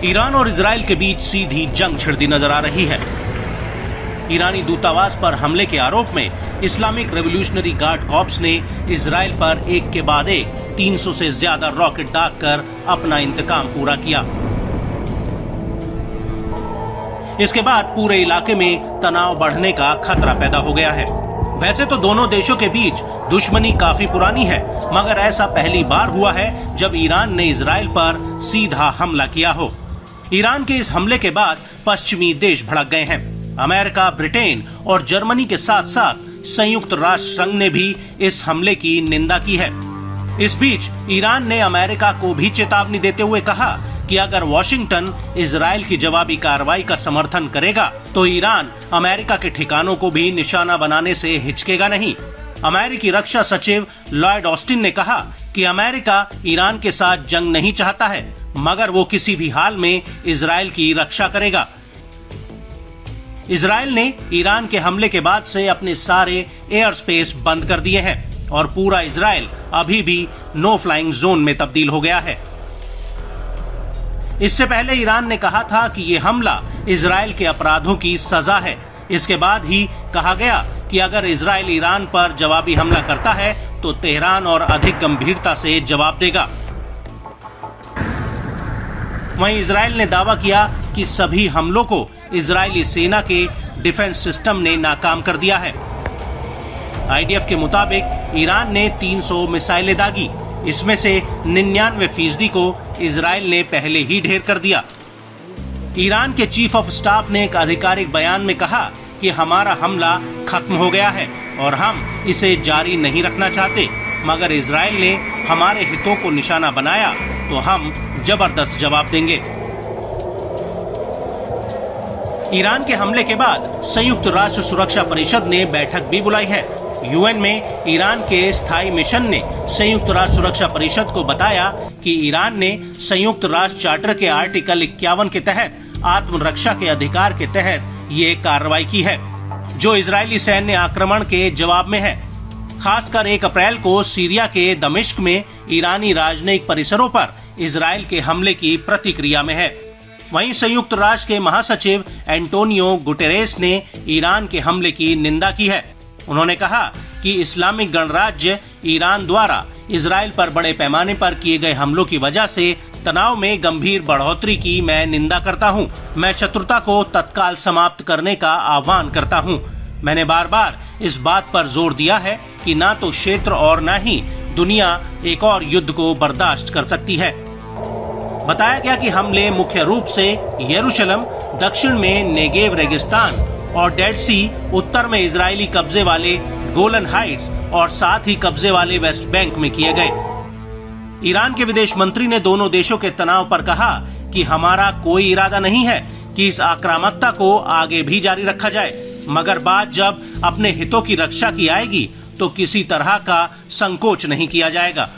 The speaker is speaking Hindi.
ईरान और इजराइल के बीच सीधी जंग छिड़ती नजर आ रही है। ईरानी दूतावास पर हमले के आरोप में इस्लामिक रेवोल्यूशनरी गार्ड कॉर्प्स ने इजराइल पर एक के बाद एक 300 से ज्यादा रॉकेट दागकर अपना इंतकाम पूरा किया। इसके बाद पूरे इलाके में तनाव बढ़ने का खतरा पैदा हो गया है। वैसे तो दोनों देशों के बीच दुश्मनी काफी पुरानी है, मगर ऐसा पहली बार हुआ है जब ईरान ने इजराइल पर सीधा हमला किया हो। ईरान के इस हमले के बाद पश्चिमी देश भड़क गए हैं। अमेरिका, ब्रिटेन और जर्मनी के साथ साथ संयुक्त राष्ट्र संघ ने भी इस हमले की निंदा की है। इस बीच ईरान ने अमेरिका को भी चेतावनी देते हुए कहा कि अगर वॉशिंगटन इजराइल की जवाबी कार्रवाई का समर्थन करेगा तो ईरान अमेरिका के ठिकानों को भी निशाना बनाने से हिचकेगा नहीं। अमेरिकी रक्षा सचिव लॉयड ऑस्टिन ने कहा कि अमेरिका ईरान के साथ जंग नहीं चाहता है, मगर वो किसी भी हाल में इजराइल की रक्षा करेगा। इजराइल ने ईरान के हमले के बाद से अपने सारे एयर स्पेस बंद कर दिए हैं और पूरा इजराइल अभी भी नो फ्लाइंग जोन में तब्दील हो गया है। इससे पहले ईरान ने कहा था कि ये हमला इजराइल के अपराधों की सजा है। इसके बाद ही कहा गया कि अगर इजराइल ईरान पर जवाबी हमला करता है तो तेहरान और अधिक गंभीरता से जवाब देगा। वहीं इजराइल ने दावा किया कि सभी हमलों को इजरायली सेना के डिफेंस सिस्टम ने नाकाम कर दिया है। आईडीएफ के मुताबिक ईरान ने 300 मिसाइलें दागी, इसमें से 99% को इजराइल ने पहले ही ढेर कर दिया। ईरान के चीफ ऑफ स्टाफ ने एक आधिकारिक बयान में कहा कि हमारा हमला खत्म हो गया है और हम इसे जारी नहीं रखना चाहते, मगर इजराइल ने हमारे हितों को निशाना बनाया तो हम जबरदस्त जवाब देंगे। ईरान के हमले के बाद संयुक्त राष्ट्र सुरक्षा परिषद ने बैठक भी बुलाई है। यूएन में ईरान के स्थायी मिशन ने संयुक्त राष्ट्र सुरक्षा परिषद को बताया कि ईरान ने संयुक्त राष्ट्र चार्टर के आर्टिकल 51 के तहत आत्मरक्षा के अधिकार के तहत ये कार्रवाई की है, जो इजरायली सैन्य आक्रमण के जवाब में है। खासकर 1 अप्रैल को सीरिया के दमिश्क में ईरानी राजनयिक परिसरों पर इजराइल के हमले की प्रतिक्रिया में है। वहीं संयुक्त राष्ट्र के महासचिव एंटोनियो गुटेरेस ने ईरान के हमले की निंदा की है। उन्होंने कहा कि इस्लामिक गणराज्य ईरान द्वारा इजराइल पर बड़े पैमाने पर किए गए हमलों की वजह से तनाव में गंभीर बढ़ोतरी की मैं निंदा करता हूं। मैं शत्रुता को तत्काल समाप्त करने का आह्वान करता हूं। मैंने बार बार इस बात पर जोर दिया है कि ना तो क्षेत्र और न ही दुनिया एक और युद्ध को बर्दाश्त कर सकती है। बताया गया कि हमले मुख्य रूप से यरूशलेम, दक्षिण में नेगेव रेगिस्तान और डेड सी, उत्तर में इजरायली कब्जे वाले गोलन हाइट्स और साथ ही कब्जे वाले वेस्ट बैंक में किए गए। ईरान के विदेश मंत्री ने दोनों देशों के तनाव पर कहा कि हमारा कोई इरादा नहीं है कि इस आक्रामकता को आगे भी जारी रखा जाए, मगर बात जब अपने हितों की रक्षा की आएगी तो किसी तरह का संकोच नहीं किया जाएगा।